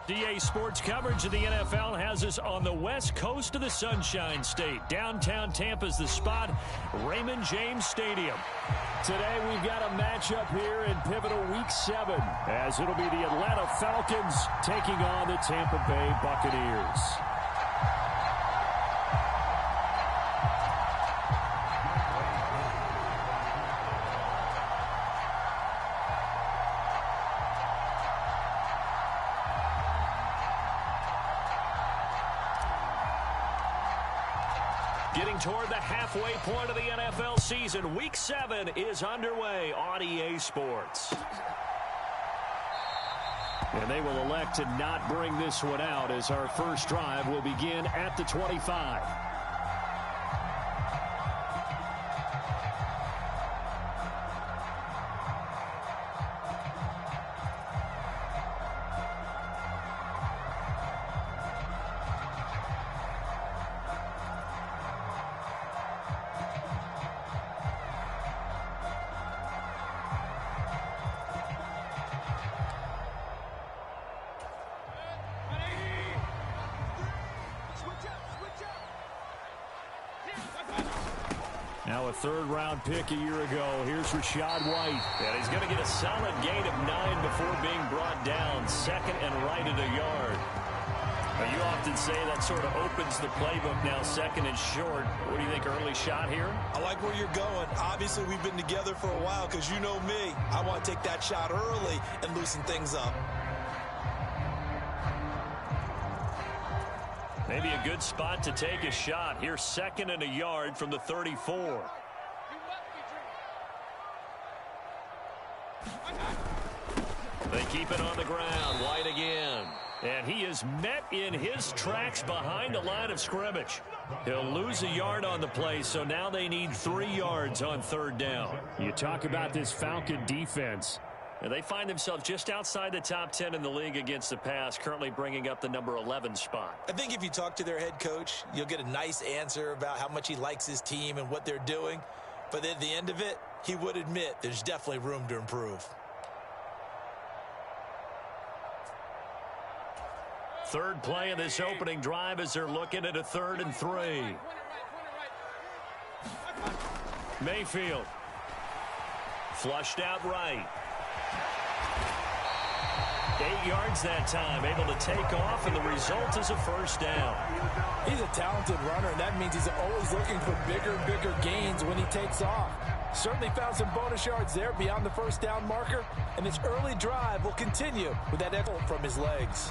DA Sports coverage of the NFL has us on the west coast of the Sunshine State. Downtown Tampa's the spot, Raymond James Stadium. Today we've got a matchup here in pivotal Week 7, as it'll be the Atlanta Falcons taking on the Tampa Bay Buccaneers. Getting toward the halfway point of the NFL season, Week 7 is underway on EA Sports. And they will elect to not bring this one out, as our first drive will begin at the 25. Now a third-round pick a year ago. Here's Rachaad White. And he's going to get a solid gain of 9 before being brought down. Second and right at a yard. Now, you often say that sort of opens the playbook now, second and short. What do you think, early shot here? I like where you're going. Obviously, we've been together for a while because you know me. I want to take that shot early and loosen things up. Maybe a good spot to take a shot. Here's second and a yard from the 34. They keep it on the ground. White again. And he is met in his tracks behind the line of scrimmage. He'll lose a yard on the play, so now they need 3 yards on third down. You talk about this Falcon defense. And they find themselves just outside the top 10 in the league against the pass, currently bringing up the number 11 spot. I think if you talk to their head coach, you'll get a nice answer about how much he likes his team and what they're doing. But at the end of it, he would admit there's definitely room to improve. Third play of this opening drive as they're looking at a 3rd and 3. Mayfield. Flushed out right. 8 yards that time, able to take off, and the result is a first down. He's a talented runner, and that means he's always looking for bigger and bigger gains when he takes off. Certainly found some bonus yards there beyond the first down marker, and this early drive will continue with that effort from his legs.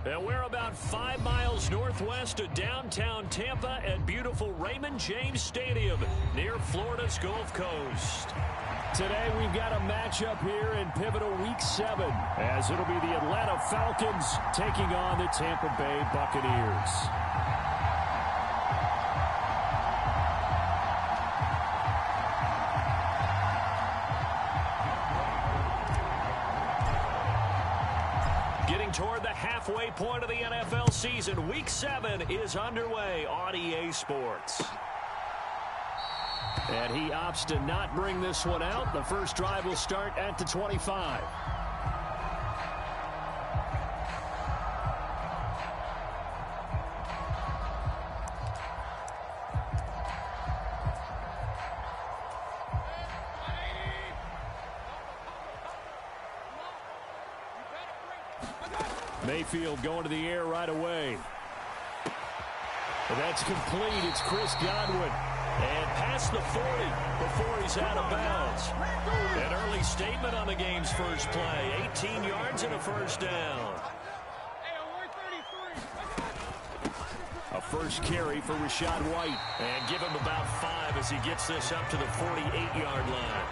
And we're about 5 miles northwest of downtown Tampa at beautiful Raymond James Stadium near Florida's Gulf Coast. Today we've got a matchup here in pivotal Week 7 as it'll be the Atlanta Falcons taking on the Tampa Bay Buccaneers. Getting toward the halfway point of the NFL season, Week 7 is underway on EA Sports. And he opts to not bring this one out. The first drive will start at the 25. Mayfield going to the air right away. That's complete. It's Chris Godwin. And past the 40 before he's out of bounds. An early statement on the game's first play. 18 yards and a first down. A first carry for Rachaad White. And give him about 5 as he gets this up to the 48-yard line.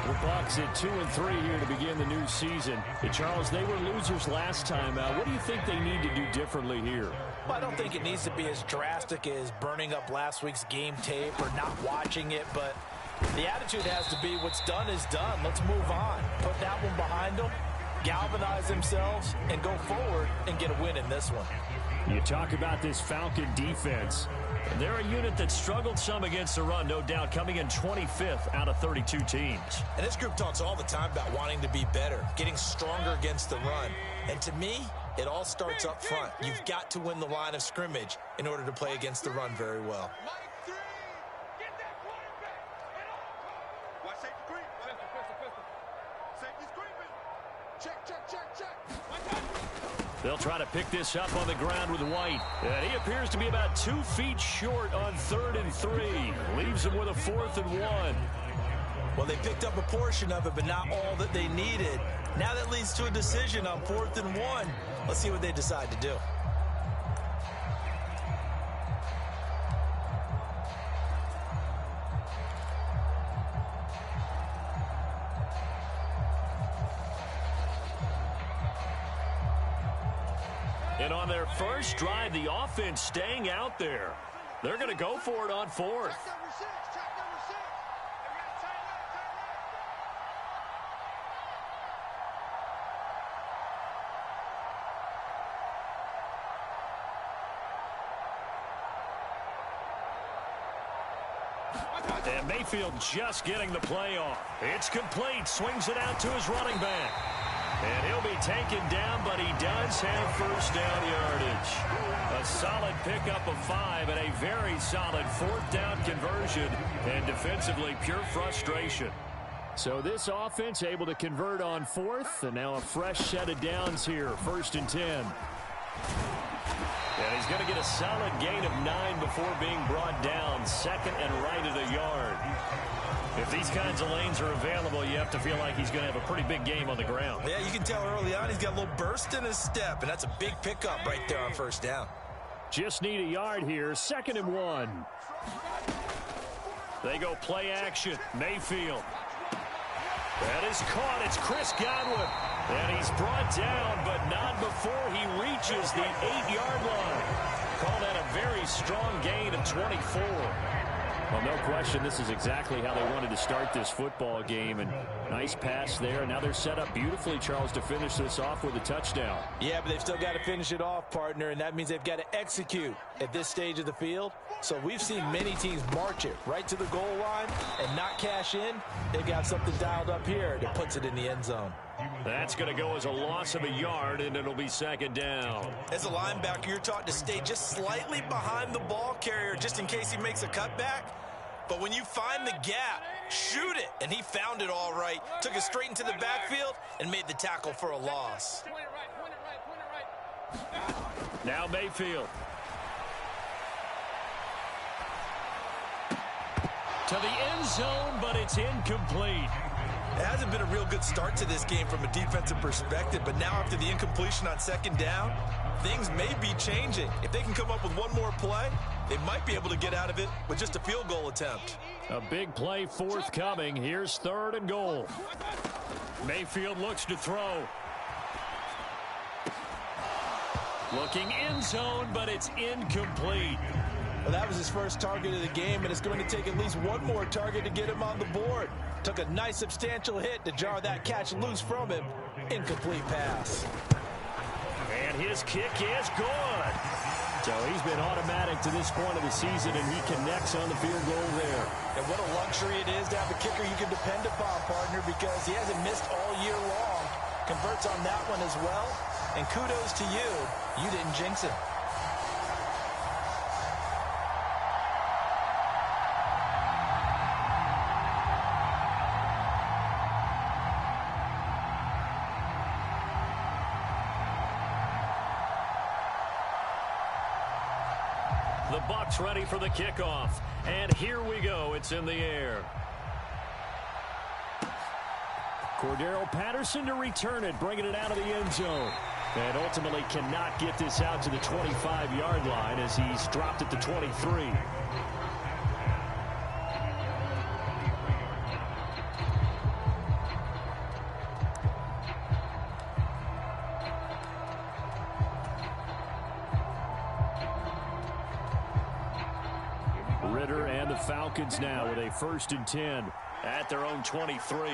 The Bucs at 2-3 here to begin the new season. Hey, Charles, they were losers last time out. What do you think they need to do differently here? Well, I don't think it needs to be as drastic as burning up last week's game tape or not watching it, but the attitude has to be what's done is done. Let's move on. Put that one behind them, galvanize themselves, and go forward and get a win in this one. You talk about this Falcon defense. They're a unit that struggled some against the run, no doubt, coming in 25th out of 32 teams. And this group talks all the time about wanting to be better, getting stronger against the run. And to me, it all starts up front. You've got to win the line of scrimmage in order to play against the run very well. They'll try to pick this up on the ground with White. And he appears to be about 2 feet short on 3rd and 3. Leaves him with a 4th and 1. Well, they picked up a portion of it, but not all that they needed. Now that leads to a decision on 4th and 1. Let's see what they decide to do. And on their first drive, the offense staying out there. They're going to go for it on 4th. And Mayfield just getting the play off. It's complete. Swings it out to his running back. And he'll be taken down, but he does have first down yardage. A solid pickup of 5 and a very solid 4th down conversion. And defensively, pure frustration. So this offense able to convert on 4th, and now a fresh set of downs here. 1st and 10. And he's going to get a solid gain of 9 before being brought down. 2nd and right at a yard. If these kinds of lanes are available, you have to feel like he's going to have a pretty big game on the ground. Yeah, you can tell early on he's got a little burst in his step, and that's a big pickup right there on 1st down. Just need a yard here. 2nd and 1. They go play action. Mayfield. That is caught. It's Chris Godwin. And he's brought down, but not before he reaches the 8-yard line. Call that a very strong gain of 24. Well, no question, this is exactly how they wanted to start this football game. And nice pass there. Now they're set up beautifully, Charles, to finish this off with a touchdown. Yeah, but they've still got to finish it off, partner, and that means they've got to execute at this stage of the field. So we've seen many teams march it right to the goal line and not cash in. They've got something dialed up here that puts it in the end zone. That's going to go as a loss of a yard, and it'll be 2nd down. As a linebacker, you're taught to stay just slightly behind the ball carrier just in case he makes a cutback. But when you find the gap, shoot it. And he found it all right. Took it straight into the backfield and made the tackle for a loss. Now Mayfield. To the end zone, but it's incomplete. It hasn't been a real good start to this game from a defensive perspective, but now after the incompletion on second down, things may be changing. If they can come up with one more play, they might be able to get out of it with just a field goal attempt. A big play forthcoming. Here's 3rd and goal. Mayfield looks to throw. Looking end zone, but it's incomplete. Well, that was his first target of the game, and it's going to take at least one more target to get him on the board. Took a nice substantial hit to jar that catch loose from him. Incomplete pass. And his kick is good. So he's been automatic to this point of the season, and he connects on the field goal there. And what a luxury it is to have a kicker you can depend upon, partner, because he hasn't missed all year long. Converts on that one as well. And kudos to you. You didn't jinx him. The Bucs ready for the kickoff. And here we go. It's in the air. Cordero Patterson to return it, bringing it out of the end zone. And ultimately cannot get this out to the 25-yard line as he's dropped it to 23. Ritter and the Falcons now with a 1st and 10 at their own 23.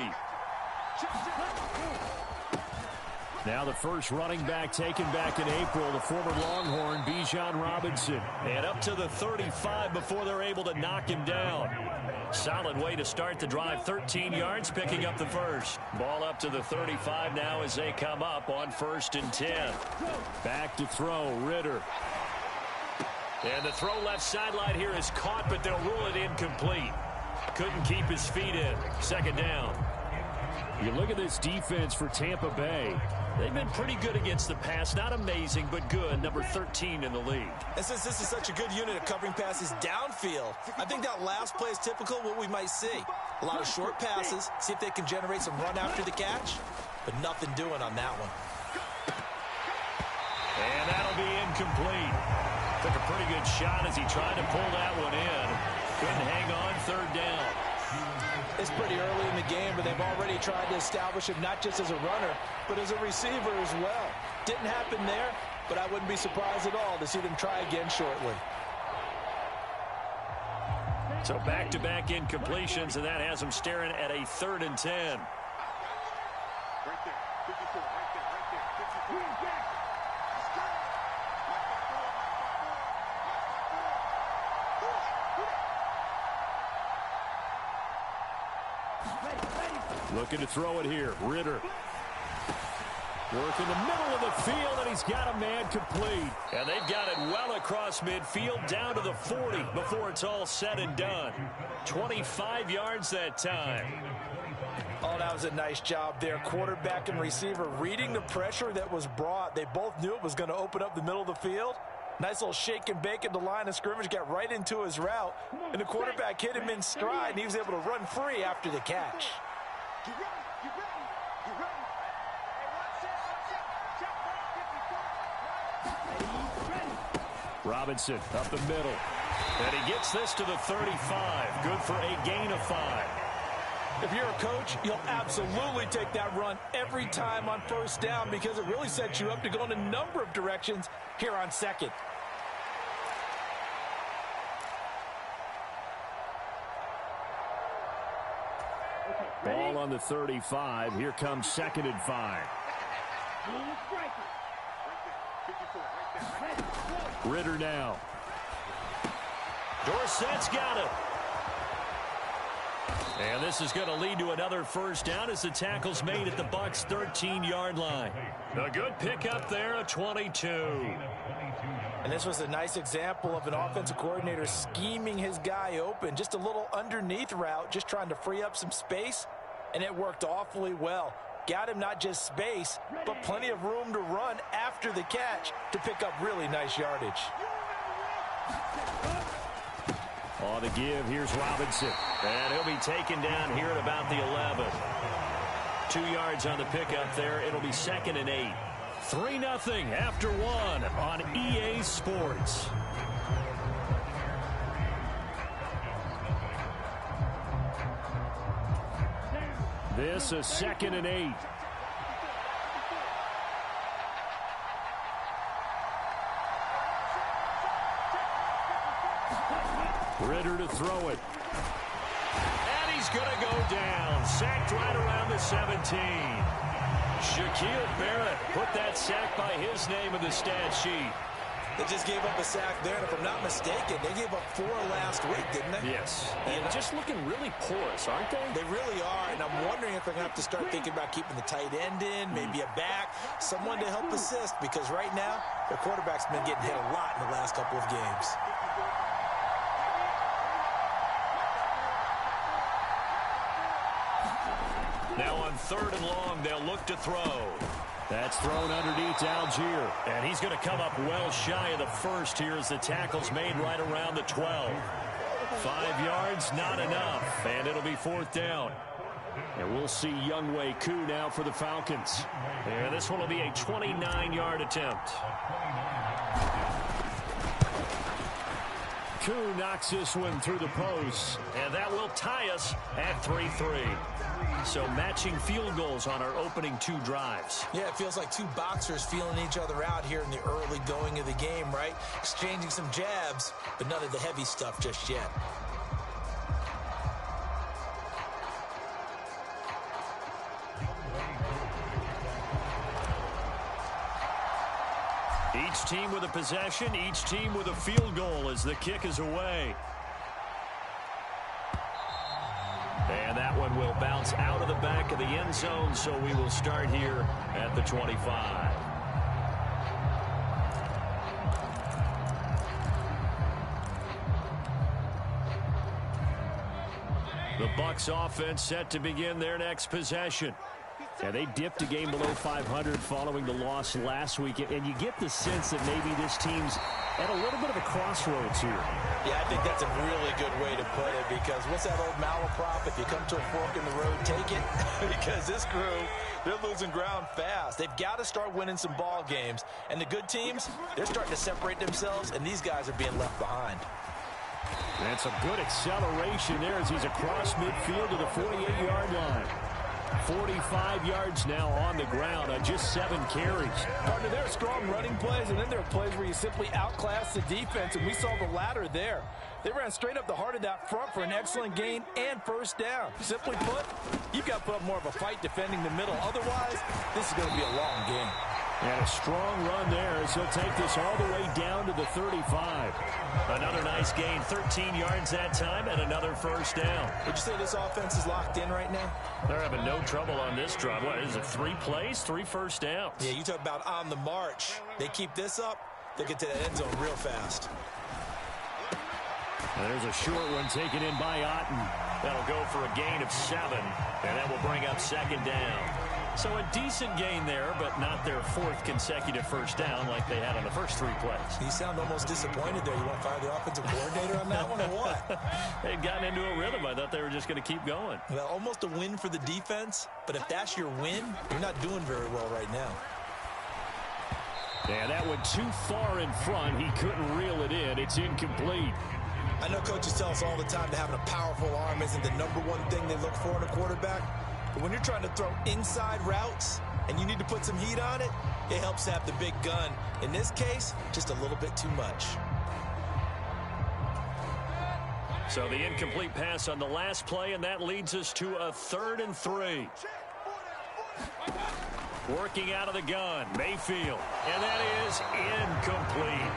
Now the first running back taken back in April, the former Longhorn, Bijan Robinson. And up to the 35 before they're able to knock him down. Solid way to start the drive, 13 yards, picking up the first. Ball up to the 35 now as they come up on 1st and 10. Back to throw, Ritter. And the throw left sideline here is caught, but they'll rule it incomplete. Couldn't keep his feet in. 2nd down. You look at this defense for Tampa Bay. They've been pretty good against the pass. Not amazing, but good. Number 13 in the league. And since this is such a good unit of covering passes downfield, I think that last play is typical of what we might see. A lot of short passes, see if they can generate some run after the catch, but nothing doing on that one. And that'll be incomplete. Took a pretty good shot as he tried to pull that one in. Couldn't hang on, 3rd down. It's pretty early in the game, but they've already tried to establish him not just as a runner, but as a receiver as well. Didn't happen there, but I wouldn't be surprised at all to see them try again shortly. So back-to-back incompletions, and that has them staring at a 3rd and 10. Right there, 54, right there, 54. Looking to throw it here. Ritter. Work in the middle of the field, and he's got a man complete. And they've got it well across midfield, down to the 40 before it's all said and done. 25 yards that time. Oh, that was a nice job there. Quarterback and receiver reading the pressure that was brought. They both knew it was going to open up the middle of the field. Nice little shake and bake at the line of scrimmage, got right into his route, and the quarterback hit him in stride, and he was able to run free after the catch. Robinson up the middle. And he gets this to the 35. Good for a gain of 5. If you're a coach, you'll absolutely take that run every time on 1st down because it really sets you up to go in a number of directions here on 2nd. Ball on the 35. Here comes 2nd and 5. Ritter now. Dorsett's got it. And this is going to lead to another 1st down as the tackle's made at the Bucs' 13-yard line. A good pickup there, a 22. And this was a nice example of an offensive coordinator scheming his guy open. Just a little underneath route, just trying to free up some space, and it worked awfully well. Got him not just space, but plenty of room to run after the catch to pick up really nice yardage. On the give, here's Robinson. And he'll be taken down here at about the 11. 2 yards on the pickup there. It'll be 2nd and 8. 3-0 after 1 on EA Sports. This is 2nd and 8. Ritter to throw it. And he's going to go down. Sacked right around the 17. Shaquille Barrett put that sack by his name in the stat sheet. They just gave up a sack there, and if I'm not mistaken, they gave up 4 last week, didn't they? Yes. And just looking really porous, aren't they? They really are, and I'm wondering if they're going to have to start thinking about keeping the tight end in, maybe a back, someone to help assist, because right now, their quarterback's been getting hit a lot in the last couple of games. Now on 3rd and long, they'll look to throw. That's thrown underneath to Algier. And he's going to come up well shy of the first here as the tackle's made right around the 12. 5 yards, not enough. And it'll be 4th down. And we'll see Younghoe Koo now for the Falcons. And this one will be a 29-yard attempt. Koo knocks this one through the post. And that will tie us at 3-3. So matching field goals on our opening 2 drives. Yeah, it feels like 2 boxers feeling each other out here in the early going of the game, right? Exchanging some jabs, but none of the heavy stuff just yet. Each team with a possession, each team with a field goal as the kick is away. And that one will bounce out of the back of the end zone, so we will start here at the 25. The Bucs offense set to begin their next possession. Yeah, they dipped a game below 500 following the loss last week, and you get the sense that maybe this team's at a little bit of a crossroads here. Yeah, I think that's a really good way to put it, because what's that old malaprop? If you come to a fork in the road, take it. Because this crew, they're losing ground fast. They've got to start winning some ball games. And the good teams, they're starting to separate themselves, and these guys are being left behind. That's a good acceleration there as he's across midfield to the 48-yard line. 45 yards now on the ground on just 7 carries. Partner, there are strong running plays, and then there are plays where you simply outclass the defense, and we saw the latter there. They ran straight up the heart of that front for an excellent gain and 1st down. Simply put, you've got to put up more of a fight defending the middle. Otherwise, this is going to be a long game. And a strong run there as he'll take this all the way down to the 35. Another nice gain, 13 yards that time, and another 1st down. Would you say this offense is locked in right now? They're having no trouble on this drive. What is it, 3 plays, 3 1st downs? Yeah, you talk about on the march. They keep this up, they get to the end zone real fast. And there's a short one taken in by Otten. That'll go for a gain of 7, and that will bring up 2nd down. So a decent gain there, but not their 4th consecutive 1st down like they had on the first 3 plays. You sound almost disappointed there. You want to fire the offensive coordinator on that one or what? They'd gotten into a rhythm. I thought they were just going to keep going. Well, almost a win for the defense, but if that's your win, you're not doing very well right now. Yeah, that went too far in front. He couldn't reel it in. It's incomplete. I know coaches tell us all the time that having a powerful arm isn't the #1 thing they look for in a quarterback. But when you're trying to throw inside routes and you need to put some heat on it, it helps have the big gun. In this case, just a little bit too much. So the incomplete pass on the last play, and that leads us to a 3rd and 3. Working out of the gun, Mayfield. And that is incomplete.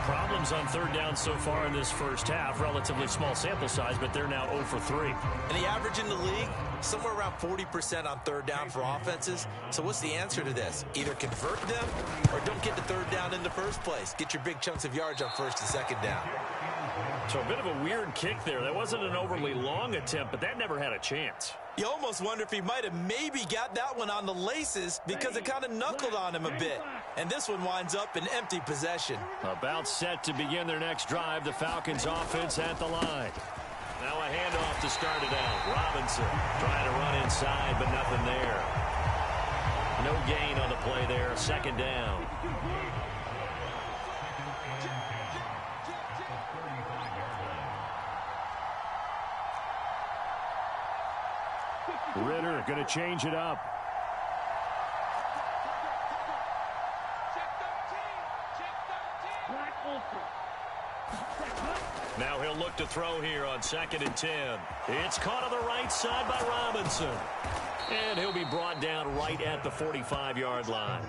Problems on 3rd down so far in this first half. Relatively small sample size, but they're now 0 for 3. And the average in the league, somewhere around 40% on 3rd down for offenses. So what's the answer to this? Either convert them or don't get to 3rd down in the first place. Get your big chunks of yards on 1st and 2nd down. So a bit of a weird kick there. That wasn't an overly long attempt, but that never had a chance. You almost wonder if he might have maybe got that one on the laces because it kind of knuckled on him a bit. And this one winds up in empty possession. About set to begin their next drive. The Falcons offense at the line. Now a handoff to start it out. Robinson trying to run inside, but nothing there. No gain on the play there. Second down. Ritter going to change it up. Now he'll look to throw here on 2nd and 10. It's caught on the right side by Robinson. And he'll be brought down right at the 45-yard line.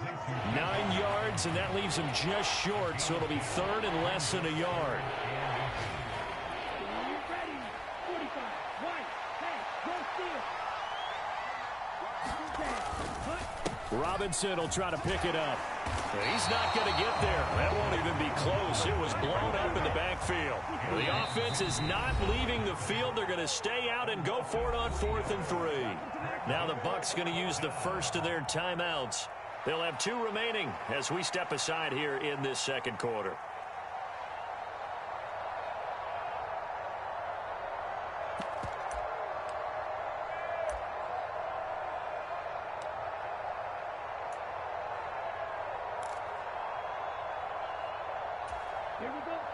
9 yards, and that leaves him just short, so it'll be 3rd and less than a yard. Robinson will try to pick it up. He's not going to get there. That won't even be close. It was blown up in the backfield. The offense is not leaving the field. They're going to stay out and go for it on 4th and 3. Now the Bucs going to use the first of their timeouts. They'll have 2 remaining as we step aside here in this second quarter.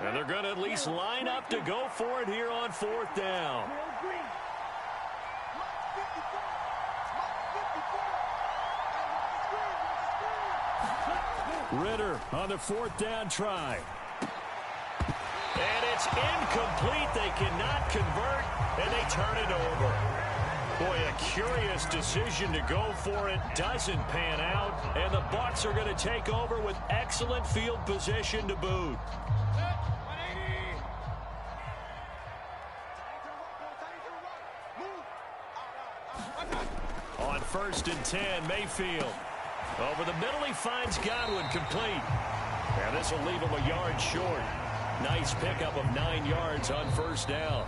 And they're going to at least line up to go for it here on 4th down. Ritter on the 4th down try. And it's incomplete. They cannot convert, and they turn it over. Boy, a curious decision to go for it. Doesn't pan out, and the Bucs are going to take over with excellent field position to boot. On 1st and 10, Mayfield. Over the middle, he finds Godwin complete. And this will leave him a yard short. Nice pickup of 9 yards on 1st down.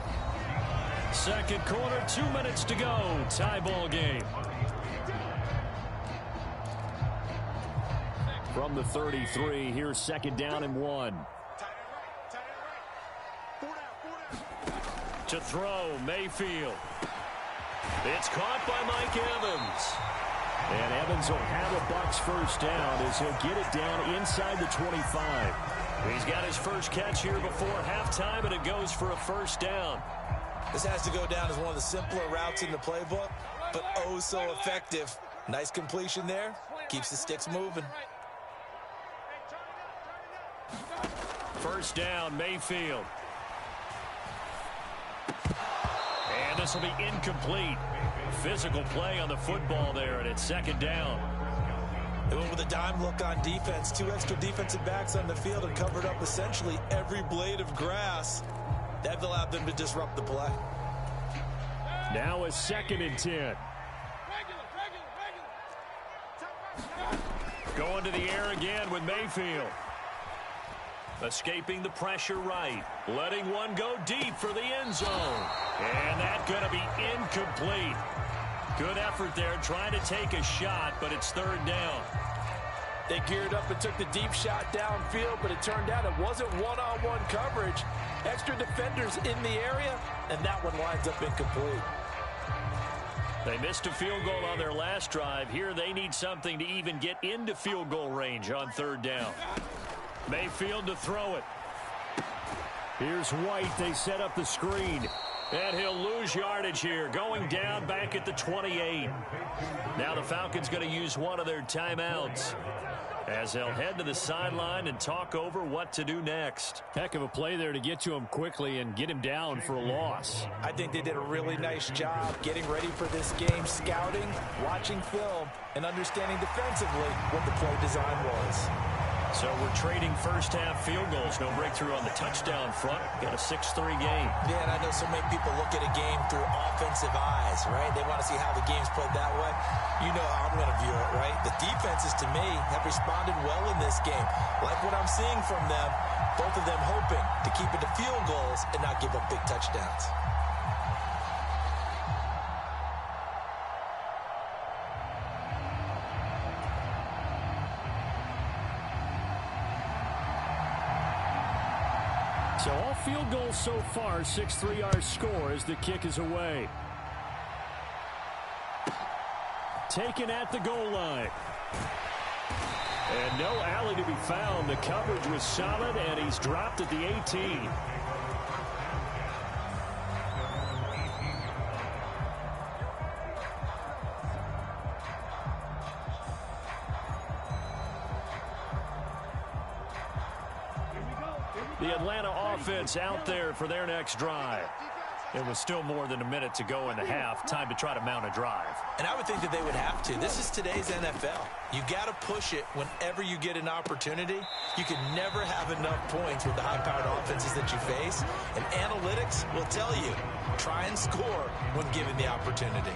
Second quarter, 2 minutes to go. Tie ball game. From the 33, here's 2nd down and 1. To throw, Mayfield. It's caught by Mike Evans. And Evans will have a Bucs first down as he'll get it down inside the 25. He's got his first catch here before halftime, and it goes for a first down. This has to go down as one of the simpler routes in the playbook, but oh so effective. Nice completion there. Keeps the sticks moving. First down, Mayfield. And this will be incomplete. Physical play on the football there, and it's 2nd down. They went with a dime look on defense. 2 extra defensive backs on the field and covered up essentially every blade of grass. That allowed them to disrupt the play. Now a 2nd and 10. Going to the air again with Mayfield. Escaping the pressure right. Letting one go deep for the end zone. And that's going to be incomplete. Good effort there trying to take a shot, but it's 3rd down. They geared up and took the deep shot downfield, but it turned out it wasn't one-on-one coverage. Extra defenders in the area, and that one lines up incomplete. They missed a field goal on their last drive. Here they need something to even get into field goal range on 3rd down. Mayfield to throw it. Here's White. They set up the screen. And he'll lose yardage here, going down back at the 28. Now the Falcons going to use one of their timeouts as they'll head to the sideline and talk over what to do next. Heck of a play there to get to him quickly and get him down for a loss. I think they did a really nice job getting ready for this game, scouting, watching film, and understanding defensively what the play design was. So we're trading first-half field goals. No breakthrough on the touchdown front. Got a 6-3 game. Yeah, and I know so many people look at a game through offensive eyes, right? They want to see how the game's played that way. You know how I'm going to view it, right? The defenses, to me, have responded well in this game. Like what I'm seeing from them, both of them hoping to keep it to field goals and not give up big touchdowns. So all field goals so far, 6-3 our score as the kick is away. Taken at the goal line. And no alley to be found. The coverage was solid, and he's dropped at the 18. The Atlanta offense out there for their next drive. It was still more than a minute to go in the half. Time to try to mount a drive. And I would think that they would have to. This is today's NFL. You got to push it whenever you get an opportunity. You can never have enough points with the high-powered offenses that you face. And analytics will tell you, try and score when given the opportunity.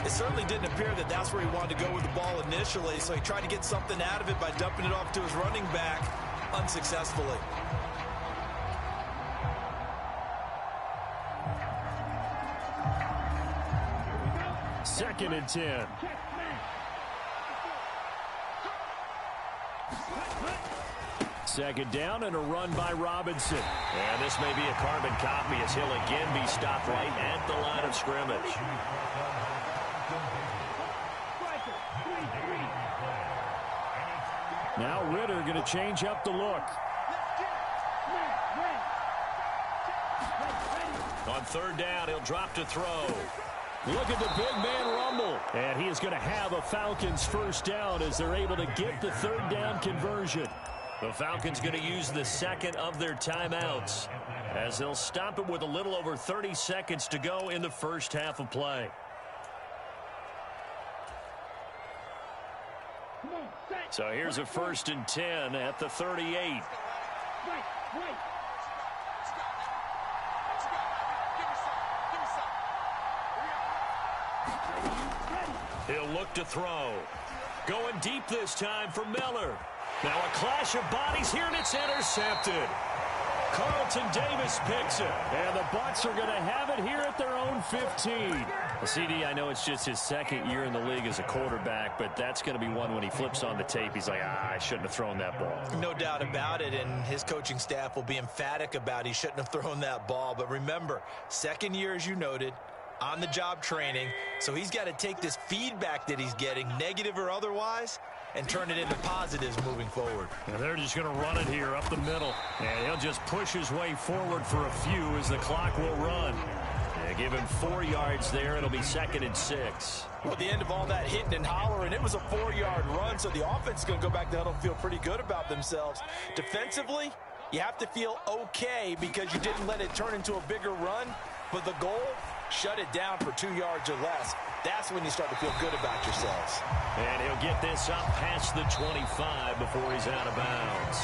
It certainly didn't appear that that's where he wanted to go with the ball initially, so he tried to get something out of it by dumping it off to his running back unsuccessfully. Second and 10. Second down and a run by Robinson. And this may be a carbon copy as he'll again be stopped right at the line of scrimmage. Now Ritter going to change up the look. On third down, he'll drop to throw. Look at the big man rumble. And he is going to have a Falcons first down as they're able to get the third down conversion. The Falcons going to use the second of their timeouts as they'll stop it with a little over 30 seconds to go in the first half of play. So here's a 1st and 10 at the 38. He'll look to throw. Going deep this time for Miller. Now a clash of bodies here, and it's intercepted. Carlton Davis picks it. And the Bucs are going to have it here at their own 15. CD, I know it's just his second year in the league as a quarterback, but that's going to be one when he flips on the tape. He's like, I shouldn't have thrown that ball. No doubt about it, and his coaching staff will be emphatic about he shouldn't have thrown that ball. But remember, second year, as you noted, on-the-job training, so he's got to take this feedback that he's getting, negative or otherwise, and turn it into positives moving forward. And they're just going to run it here up the middle. And he'll just push his way forward for a few as the clock will run. They give him 4 yards there. It'll be 2nd and 6. Well, at the end of all that hitting and hollering, it was a 4-yard run, so the offense is going to go back to the huddle and feel pretty good about themselves. Defensively, you have to feel okay because you didn't let it turn into a bigger run, but the goal, shut it down for 2 yards or less. That's when you start to feel good about yourselves. And he'll get this up past the 25 before he's out of bounds.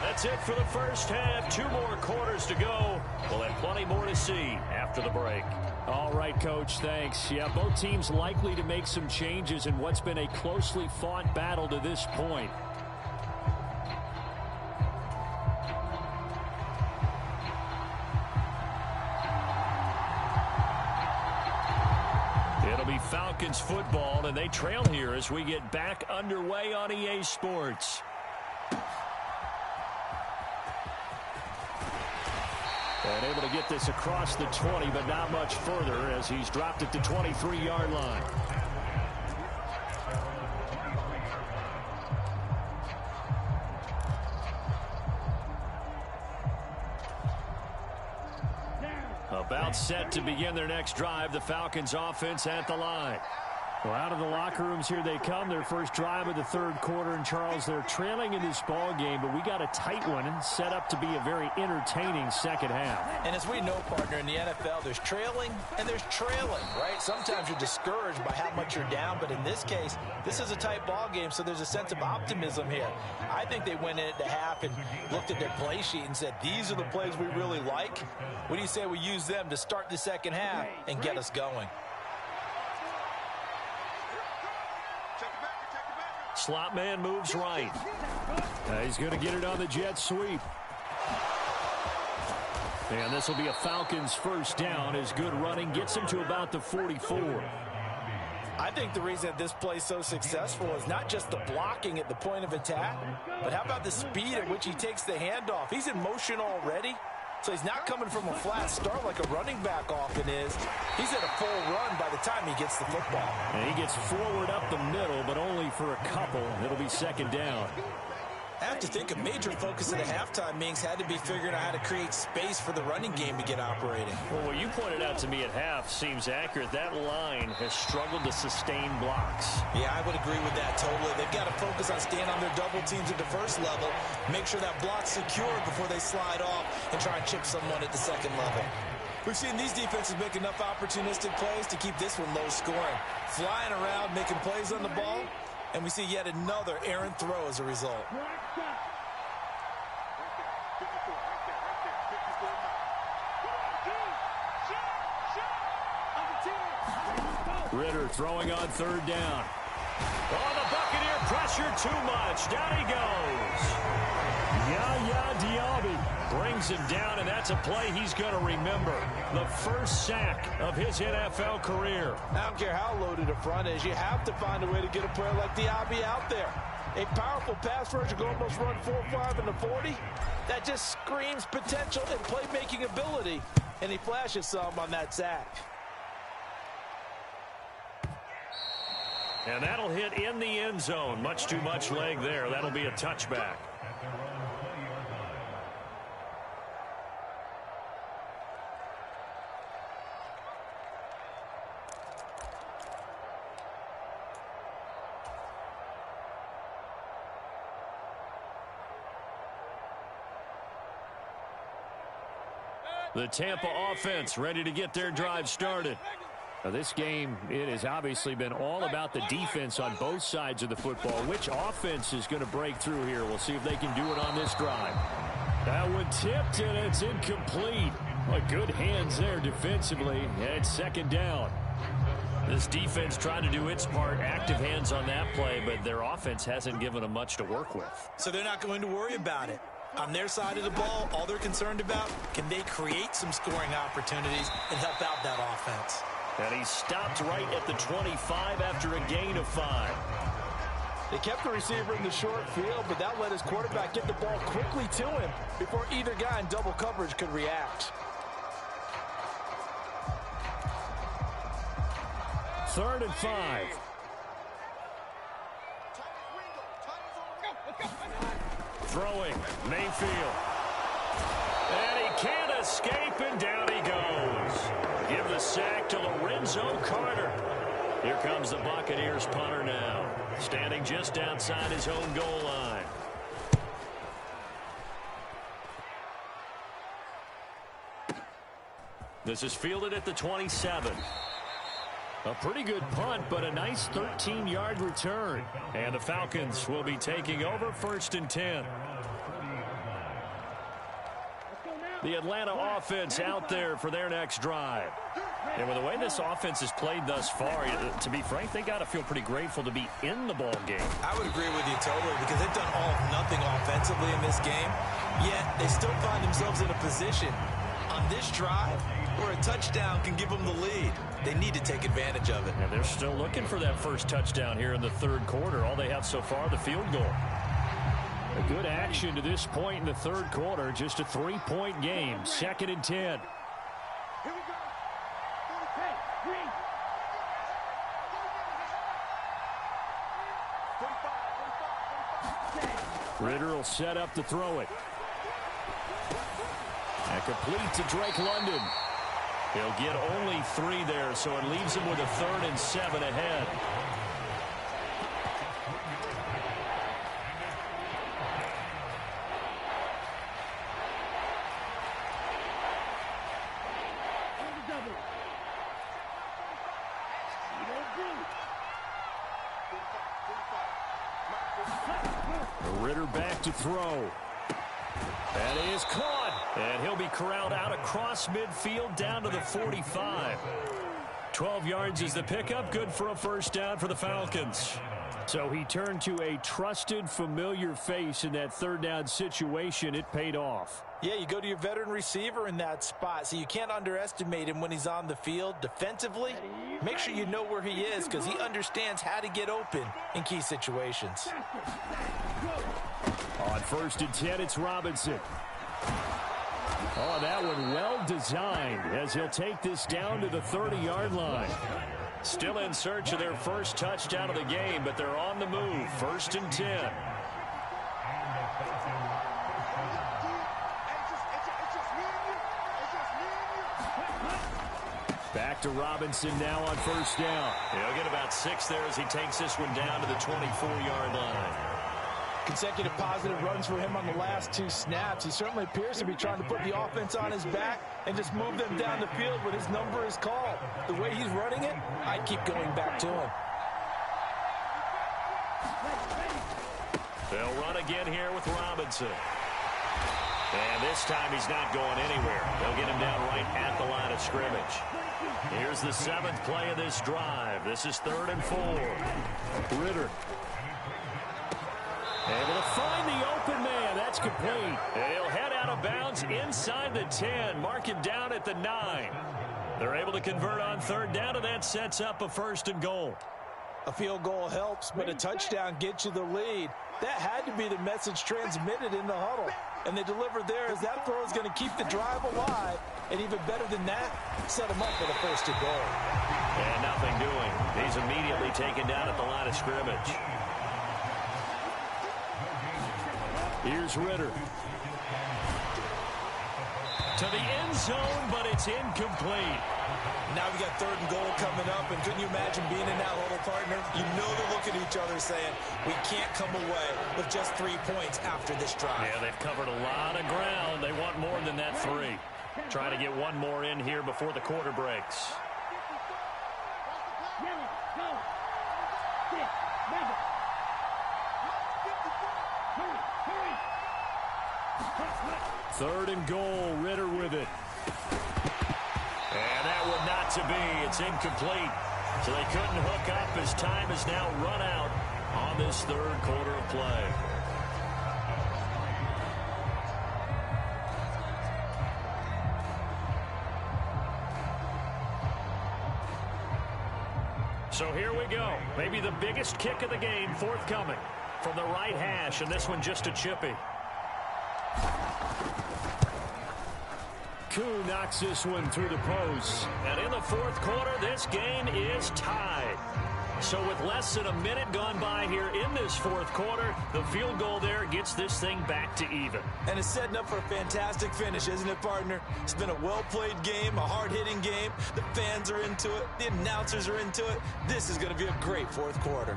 That's it for the first half. 2 more quarters to go. We'll have plenty more to see after the break. All right, Coach, thanks. Yeah, both teams likely to make some changes in what's been a closely fought battle to this point. It'll be Falcons football, and they trail here as we get back underway on EA Sports. And able to get this across the 20, but not much further as he's dropped at the 23-yard line. About set to begin their next drive, the Falcons offense at the line. Well, out of the locker rooms here they come. Their first drive of the third quarter. And, Charles, they're trailing in this ball game, but we got a tight one and set up to be a very entertaining second half. And as we know, partner, in the NFL, there's trailing and there's trailing, right? Sometimes you're discouraged by how much you're down, but in this case, this is a tight ball game, so there's a sense of optimism here. I think they went in at the half and looked at their play sheet and said, these are the plays we really like. What do you say we use them to start the second half and get us going? Slot man moves right. He's going to get it on the jet sweep. And this will be a Falcons first down as good running gets him to about the 44. I think the reason that this play is so successful is not just the blocking at the point of attack, but how about the speed at which he takes the handoff? He's in motion already, so he's not coming from a flat start like a running back often is. He's at a full run by the time he gets the football. And he gets forward up the middle, but only for a couple. It'll be second down. I have to think a major focus of the halftime meetings had to be figuring out how to create space for the running game to get operating. Well, what you pointed out to me at half seems accurate. That line has struggled to sustain blocks. Yeah, I would agree with that totally. They've got to focus on staying on their double teams at the first level, make sure that block's secure before they slide off and try and chip someone at the second level. We've seen these defenses make enough opportunistic plays to keep this one low scoring. Flying around, making plays on the ball, and we see yet another errant throw as a result. Ridder throwing on third down. Oh, the Buccaneer pressure too much. Down he goes. Yaya Diaby brings him down, and that's a play he's going to remember. The first sack of his NFL career. I don't care how loaded a front is. You have to find a way to get a player like Diaby out there. A powerful pass rusher can almost run 4.5 in the 40. That just screams potential and playmaking ability, and he flashes some on that sack. And that'll hit in the end zone. Much too much leg there. That'll be a touchback. The Tampa offense ready to get their drive started. Now this game, it has obviously been all about the defense on both sides of the football. Which offense is going to break through here? We'll see if they can do it on this drive. That one tipped, and it's incomplete. But good hands there defensively, and it's second down. This defense trying to do its part, active hands on that play, but their offense hasn't given them much to work with. So they're not going to worry about it. On their side of the ball, all they're concerned about, can they create some scoring opportunities and help out that offense? And he stopped right at the 25 after a gain of 5. They kept the receiver in the short field, but that let his quarterback get the ball quickly to him before either guy in double coverage could react. Third and 5. Throwing, Mayfield. And he can't escape, and down he goes. Give the sack to Lorenzo Carter. Here comes the Buccaneers punter now, standing just outside his own goal line. This is fielded at the 27. A pretty good punt, but a nice 13-yard return. And the Falcons will be taking over 1st and 10. The Atlanta offense out there for their next drive. And with the way this offense has played thus far, to be frank, they got to feel pretty grateful to be in the ball game. I would agree with you totally, because they've done all of nothing offensively in this game, yet they still find themselves in a position on this drive where a touchdown can give them the lead. They need to take advantage of it. And they're still looking for that first touchdown here in the third quarter. All they have so far, the field goal. A good action to this point in the third quarter. Just a 3-point game. 2nd and 10. Here we go. Okay, green. 45. Ridder will set up to throw it. And complete to Drake London. He'll get only 3 there, so it leaves him with a 3rd and 7 ahead. Ridder back to throw. And he is caught. And he'll be corralled out across midfield down to the 45. 12 yards is the pickup. Good for a first down for the Falcons. So he turned to a trusted, familiar face in that third down situation. It paid off. Yeah, you go to your veteran receiver in that spot, so you can't underestimate him when he's on the field. Defensively, make sure you know where he is because he understands how to get open in key situations. On 1st and 10, it's Robinson. Oh, that one well designed as he'll take this down to the 30-yard line. Still in search of their first touchdown of the game, but they're on the move. 1st and 10. Back to Robinson now on 1st down. He'll get about 6 there as he takes this one down to the 24-yard line. Consecutive positive runs for him on the last 2 snaps. He certainly appears to be trying to put the offense on his back and just move them down the field when his number is called. The way he's running it, I'd keep going back to him. They'll run again here with Robinson. And this time he's not going anywhere. They'll get him down right at the line of scrimmage. Here's the 7th play of this drive. This is 3rd and 4. Ritter. Able to find the open man. That's complete. He'll head out of bounds inside the 10. Mark him down at the 9. They're able to convert on 3rd down, and that sets up a 1st and goal. A field goal helps, but a touchdown gets you the lead. That had to be the message transmitted in the huddle. And they delivered there as that throw is going to keep the drive alive. And even better than that, set him up for the 1st and goal. And nothing doing. He's immediately taken down at the line of scrimmage. Here's Ritter. To the end zone, but it's incomplete. Now we got 3rd and goal coming up, and couldn't you imagine being in that huddle, partner? You know they're looking at each other saying, we can't come away with just 3 points after this drive. Yeah, they've covered a lot of ground. They want more than that 3. Trying to get one more in here before the quarter breaks. Third and goal, Ritter with it. And that one not to be. It's incomplete. So they couldn't hook up as time has now run out on this 3rd quarter of play. So here we go. Maybe the biggest kick of the game forthcoming from the right hash, and this one just a chippy. Koo knocks this one through the post. And in the 4th quarter, this game is tied. So with less than a minute gone by here in this 4th quarter, the field goal there gets this thing back to even. And it's setting up for a fantastic finish, isn't it, partner? It's been a well-played game, a hard-hitting game. The fans are into it. The announcers are into it. This is going to be a great 4th quarter.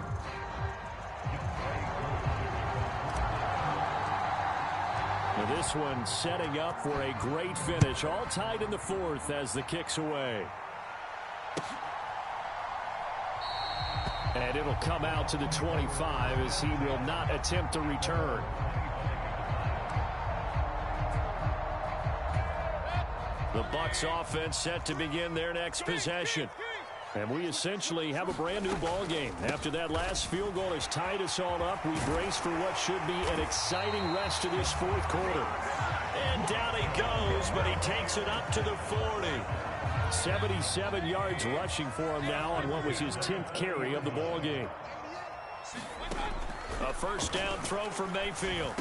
Now this one setting up for a great finish. All tied in the 4th as the kick's away. And it'll come out to the 25 as he will not attempt to return. The Bucs offense set to begin their next possession. And we essentially have a brand new ball game. After that last field goal has tied us all up, we brace for what should be an exciting rest of this 4th quarter. And down he goes, but he takes it up to the 40. 77 yards rushing for him now on what was his 10th carry of the ball game. A 1st down throw for Mayfield.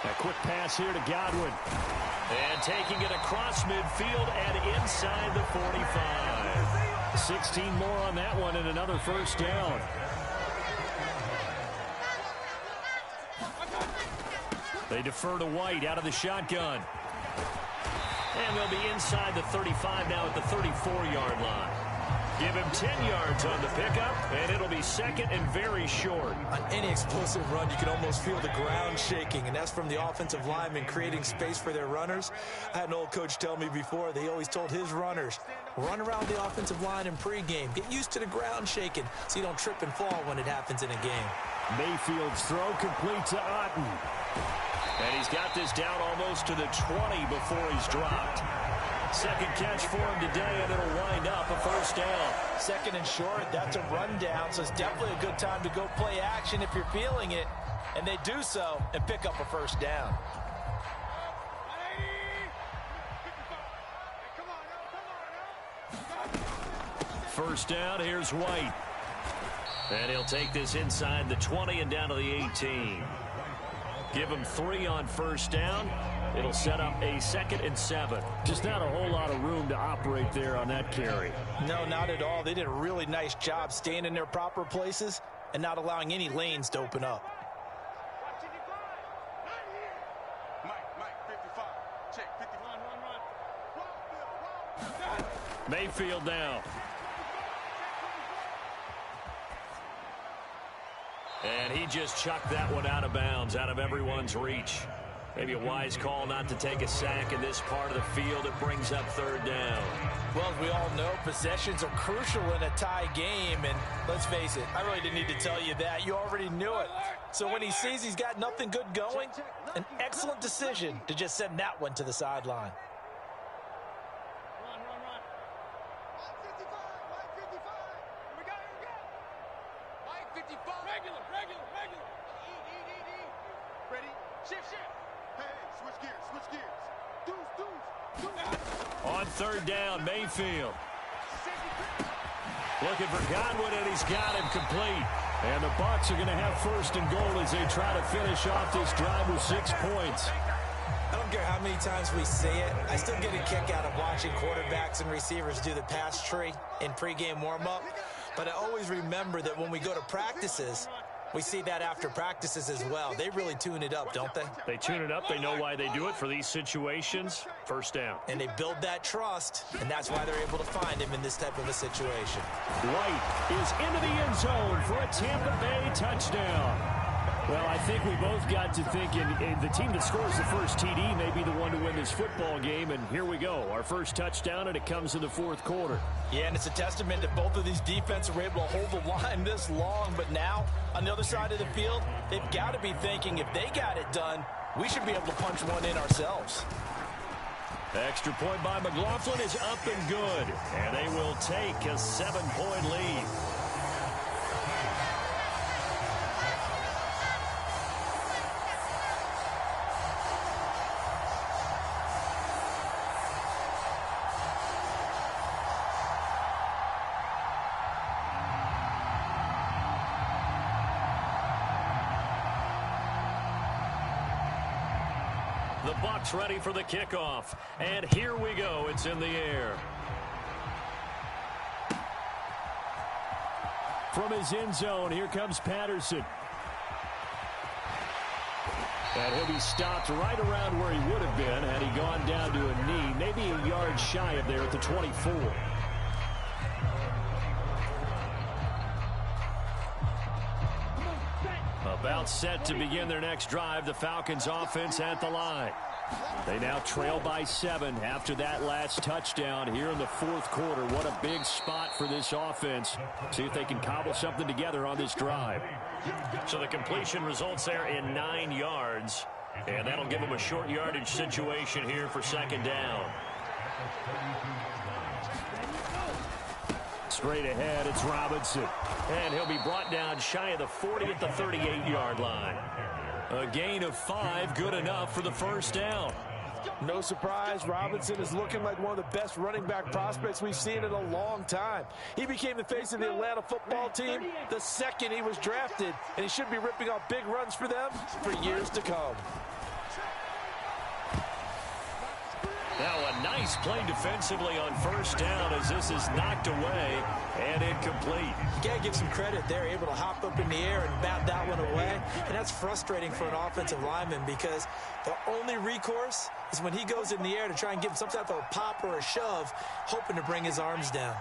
A quick pass here to Godwin. And taking it across midfield and inside the 45. 16 more on that one and another 1st down. They defer to White out of the shotgun. And they'll be inside the 35 now at the 34-yard line. Give him 10 yards on the pickup, and it'll be 2nd and very short. On any explosive run, you can almost feel the ground shaking, and that's from the offensive linemen creating space for their runners. I had an old coach tell me before, they always told his runners, run around the offensive line in pregame. Get used to the ground shaking so you don't trip and fall when it happens in a game. Mayfield's throw complete to Otten. And he's got this down almost to the 20 before he's dropped. Second catch for him today, and it'll wind up a first down. Second and short, that's a rundown, so it's definitely a good time to go play action if you're feeling it. And they do so and pick up a first down. First down, here's White. And he'll take this inside the 20 and down to the 18. Give him 3 on first down. It'll set up a 2nd and 7. Just not a whole lot of room to operate there on that carry. No, not at all. They did a really nice job staying in their proper places and not allowing any lanes to open up. Mayfield now. And he just chucked that one out of bounds, out of everyone's reach. Maybe a wise call not to take a sack in this part of the field. It brings up third down. Well, as we all know, possessions are crucial in a tie game. And let's face it, I really didn't need to tell you that. You already knew it. So when he sees he's got nothing good going, an excellent decision to just send that one to the sideline. On third down, Mayfield. Looking for Godwin, and he's got him complete. And the Bucs are going to have first and goal as they try to finish off this drive with 6 points. I don't care how many times we say it, I still get a kick out of watching quarterbacks and receivers do the pass tree in pregame warm-up. But I always remember that when we go to practices, we see that after practices as well. They really tune it up, don't they? They tune it up. They know why they do it for these situations. First down. And they build that trust, and that's why they're able to find him in this type of a situation. White is into the end zone for a Tampa Bay touchdown. Well, I think we both got to thinking the team that scores the first TD may be the one to win this football game, and here we go. Our first touchdown, and it comes in the fourth quarter. Yeah, and it's a testament that both of these defenses were able to hold the line this long, but now on the other side of the field, they've got to be thinking if they got it done, we should be able to punch one in ourselves. Extra point by McLaughlin is up and good, and they will take a 7-point lead. The Bucs ready for the kickoff. And here we go. It's in the air. From his end zone, here comes Patterson. And he'll be stopped right around where he would have been had he gone down to a knee, maybe a yard shy of there at the 24. About set to begin their next drive. The Falcons offense at the line. They now trail by 7 after that last touchdown here in the fourth quarter. What a big spot for this offense. See if they can cobble something together on this drive. So the completion results there in 9 yards. And that'll give them a short yardage situation here for second down. Straight ahead, it's Robinson. And he'll be brought down shy of the 40 at the 38-yard line. A gain of 5, good enough for the first down. No surprise, Robinson is looking like one of the best running back prospects we've seen in a long time. He became the face of the Atlanta football team the second he was drafted, and he should be ripping off big runs for them for years to come. Now a nice play defensively on first down as this is knocked away and incomplete. You got to give some credit. They're able to hop up in the air and bat that one away. And that's frustrating for an offensive lineman because the only recourse is when he goes in the air to try and give him some type of a pop or a shove, hoping to bring his arms down.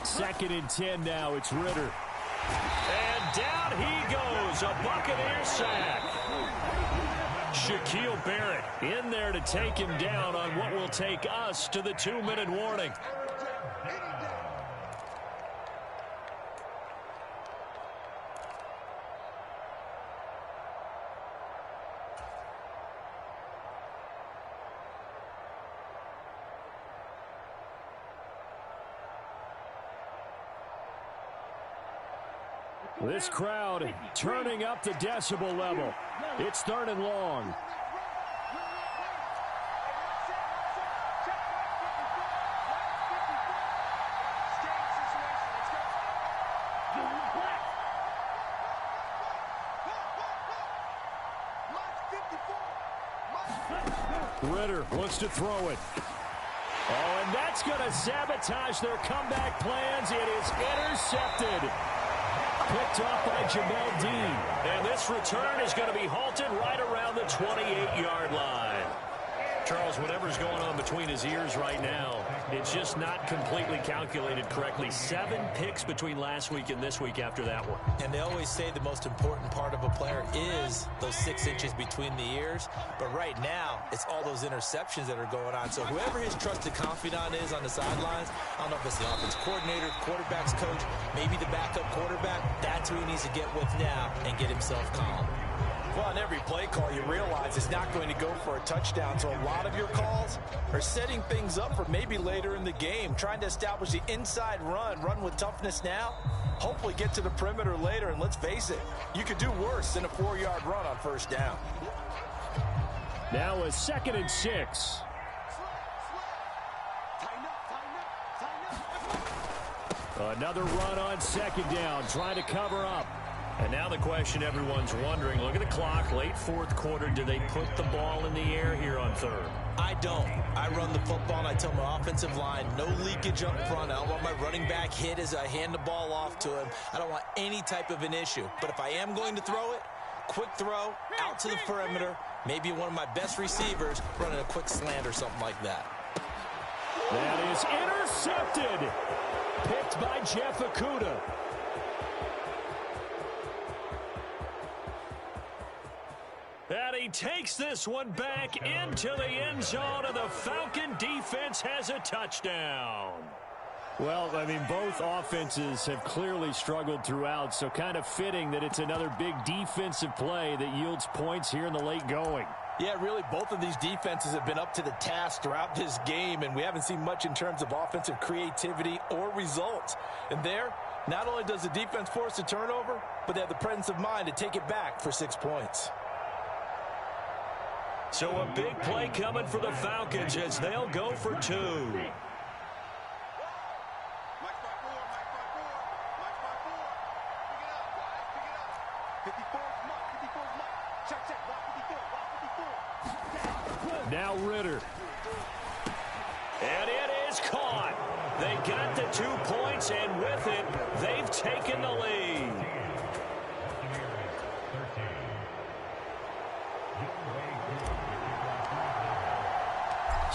2nd and 10 now. It's Ritter. And down he goes. A Buccaneer sack. Shaquille Barrett in there to take him down on what will take us to the 2-minute warning. This crowd turning up the decibel level. It's 3rd and long. Ritter looks to throw it. Oh, and that's going to sabotage their comeback plans. It is intercepted. Picked off by Jamel Dean. And this return is going to be halted right around the 28-yard line. Charles, whatever's going on between his ears right now, it's just not completely calculated correctly. 7 picks between last week and this week after that one. And they always say the most important part of a player is those 6 inches between the ears. But right now, it's all those interceptions that are going on. So whoever his trusted confidant is on the sidelines, I don't know if it's the offensive coordinator, quarterback's coach, maybe the backup quarterback, that's who he needs to get with now and get himself calm. Well, on every play call, you realize it's not going to go for a touchdown. So a lot of your calls are setting things up for maybe later in the game, trying to establish the inside run with toughness now, hopefully get to the perimeter later. And let's face it, you could do worse than a 4-yard run on 1st down. Now a 2nd and 6. Another run on 2nd down, trying to cover up. And now the question everyone's wondering, look at the clock, late 4th quarter, do they put the ball in the air here on 3rd? I don't. I run the football, and I tell my offensive line, no leakage up front. I don't want my running back hit as I hand the ball off to him. I don't want any type of an issue. But if I am going to throw it, quick throw, out to the perimeter, maybe one of my best receivers running a quick slant or something like that. That is intercepted. Picked by Jeff Okudah. And he takes this one back into the end zone, and the Falcon defense has a touchdown. Well, I mean, both offenses have clearly struggled throughout, so kind of fitting that it's another big defensive play that yields points here in the late going. Yeah, really, both of these defenses have been up to the task throughout this game, and we haven't seen much in terms of offensive creativity or results. And there, not only does the defense force a turnover, but they have the presence of mind to take it back for 6 points. So a big play coming for the Falcons as they'll go for 2. Now Ritter. And it is caught. They got the 2 points, and with it, they've taken the lead.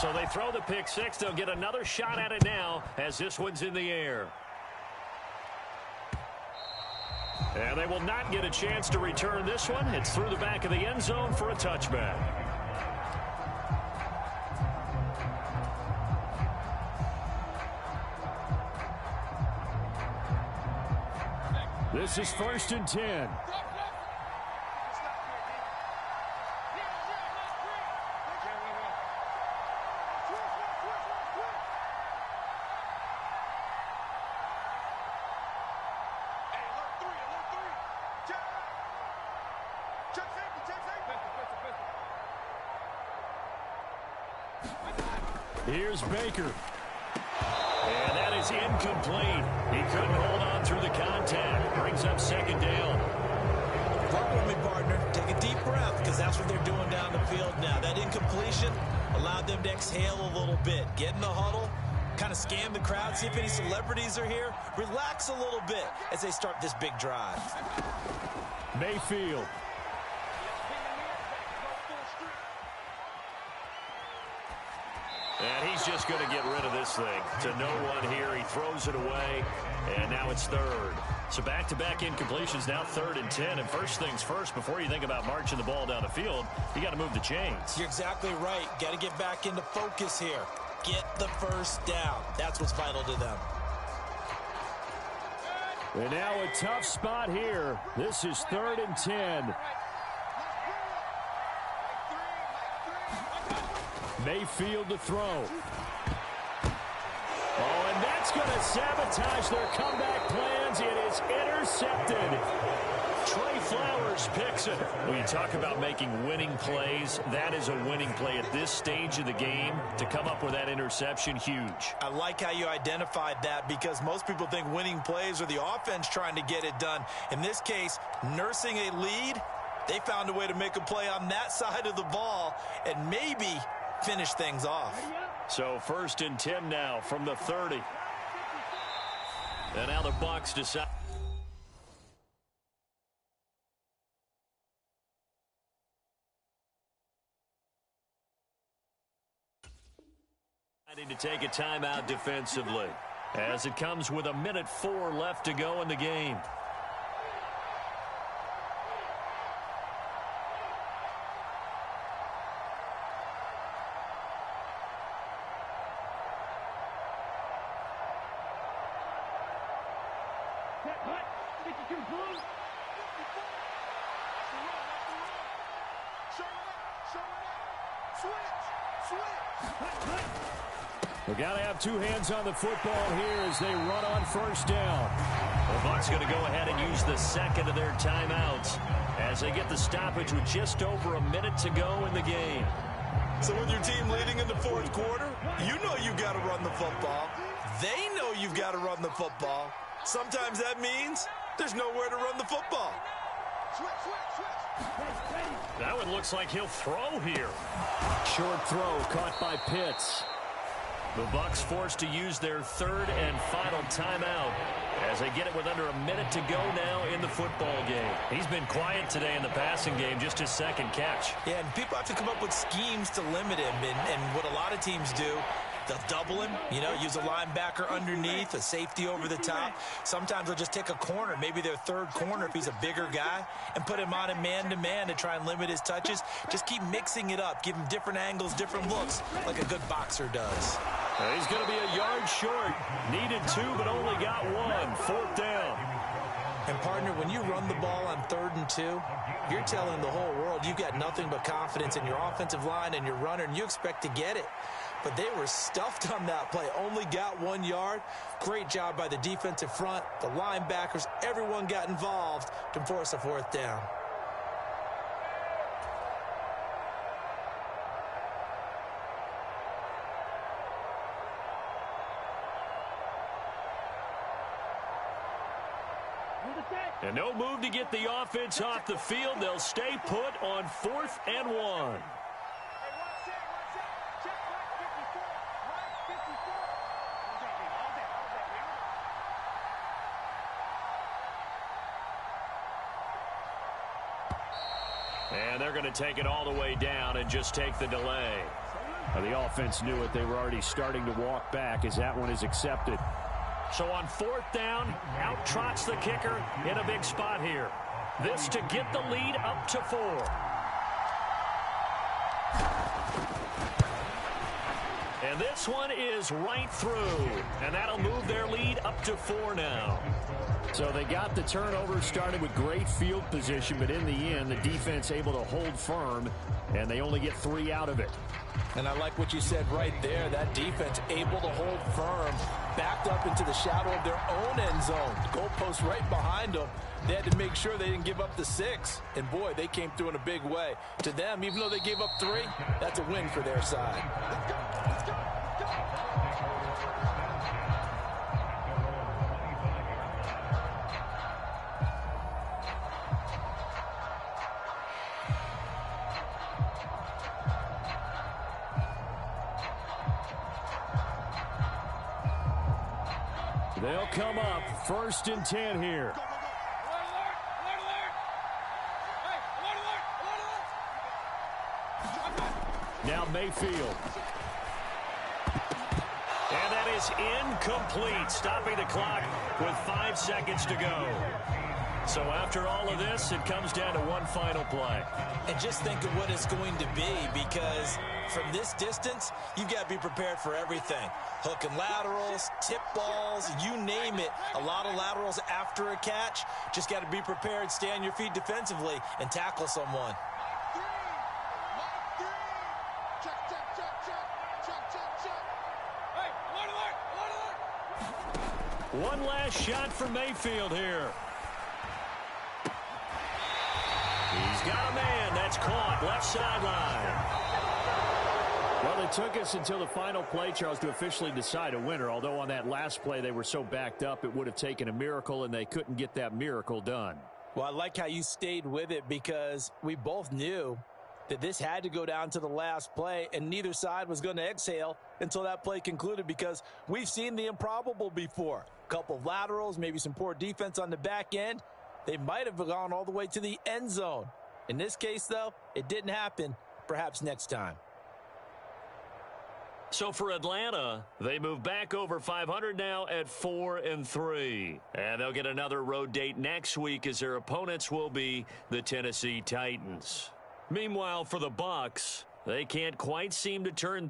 So they throw the pick 6. They'll get another shot at it now as this one's in the air. And they will not get a chance to return this one. It's through the back of the end zone for a touchback. This is 1st and 10. Here's Baker. And that is incomplete. He couldn't hold on through the contact. Brings up 2nd down. Walk with me, partner. Take a deep breath, because that's what they're doing down the field now. That incompletion allowed them to exhale a little bit. Get in the huddle, kind of scan the crowd, see if any celebrities are here. Relax a little bit as they start this big drive. Mayfield. And he's just going to get rid of this thing. To no one here. He throws it away, and now it's 3rd. So back-to-back incompletions, now 3rd and 10. And first things first, before you think about marching the ball down the field, you got to move the chains. You're exactly right. Got to get back into focus here. Get the 1st down. That's what's vital to them. And now a tough spot here. This is 3rd and 10. Mayfield to throw. Oh, and that's going to sabotage their comeback plan. runs. It is intercepted. Trey Flowers picks it. When you talk about making winning plays, that is a winning play at this stage of the game. To come up with that interception, huge. I like how you identified that because most people think winning plays are the offense trying to get it done. In this case, nursing a lead, they found a way to make a play on that side of the ball and maybe finish things off. So 1st and 10 now from the 30. And now the Bucs decide. To take a timeout defensively as it comes with 1:04 left to go in the game. We got to have two hands on the football here as they run on 1st down. The Bucs going to go ahead and use the second of their timeouts as they get the stoppage with just over a minute to go in the game. So with your team leading in the 4th quarter, you know you've got to run the football. They know you've got to run the football. Sometimes that means there's nowhere to run the football. That one looks like he'll throw here. Short throw caught by Pitts. The Bucs forced to use their 3rd and final timeout as they get it with under a minute to go now in the football game. He's been quiet today in the passing game, just his 2nd catch. Yeah, and people have to come up with schemes to limit him, and what a lot of teams do, they'll double him, use a linebacker underneath, a safety over the top. Sometimes they'll just take a corner, maybe their 3rd corner if he's a bigger guy, and put him on a man-to-man to try and limit his touches. Just keep mixing it up, give him different angles, different looks, like a good boxer does. He's going to be a yard short. Needed 2, but only got 1. 4th down. And, partner, when you run the ball on 3rd and 2, you're telling the whole world you've got nothing but confidence in your offensive line and your runner, and you expect to get it. But they were stuffed on that play. Only got 1 yard. Great job by the defensive front. The linebackers, everyone got involved to force a 4th down. And no move to get the offense off the field. They'll stay put on 4th and 1. And they're going to take it all the way down and just take the delay. Well, the offense knew it. They were already starting to walk back as that one is accepted. So on 4th down, out trots the kicker in a big spot here. This to get the lead up to 4. And this one is right through. And that'll move their lead up to 4 now. So they got the turnover, started with great field position, but in the end, the defense able to hold firm, and they only get 3 out of it. And I like what you said right there. That defense able to hold firm, backed up into the shadow of their own end zone. Goalpost right behind them. They had to make sure they didn't give up the 6. And, boy, they came through in a big way. To them, even though they gave up 3, that's a win for their side. Let's go. They'll come up 1st and 10 here. Now Mayfield. And that is incomplete, stopping the clock with 5 seconds to go. So after all of this, it comes down to one final play. And just think of what it's going to be, because from this distance, you've got to be prepared for everything. Hook and laterals, tip balls, you name it. A lot of laterals after a catch. Just got to be prepared, stay on your feet defensively, and tackle someone. One last shot for Mayfield here. He's got a man. That's caught. Left sideline. Well, it took us until the final play, Charles, to officially decide a winner. Although on that last play they were so backed up, it would have taken a miracle, and they couldn't get that miracle done. Well, I like how you stayed with it because we both knew that this had to go down to the last play, and neither side was going to exhale until that play concluded because we've seen the improbable before. A couple of laterals, maybe some poor defense on the back end. They might have gone all the way to the end zone. In this case, though, it didn't happen. Perhaps next time. So for Atlanta, they move back over 500 now at 4-3. And they'll get another road date next week as their opponents will be the Tennessee Titans. Meanwhile, for the Bucs, they can't quite seem to turn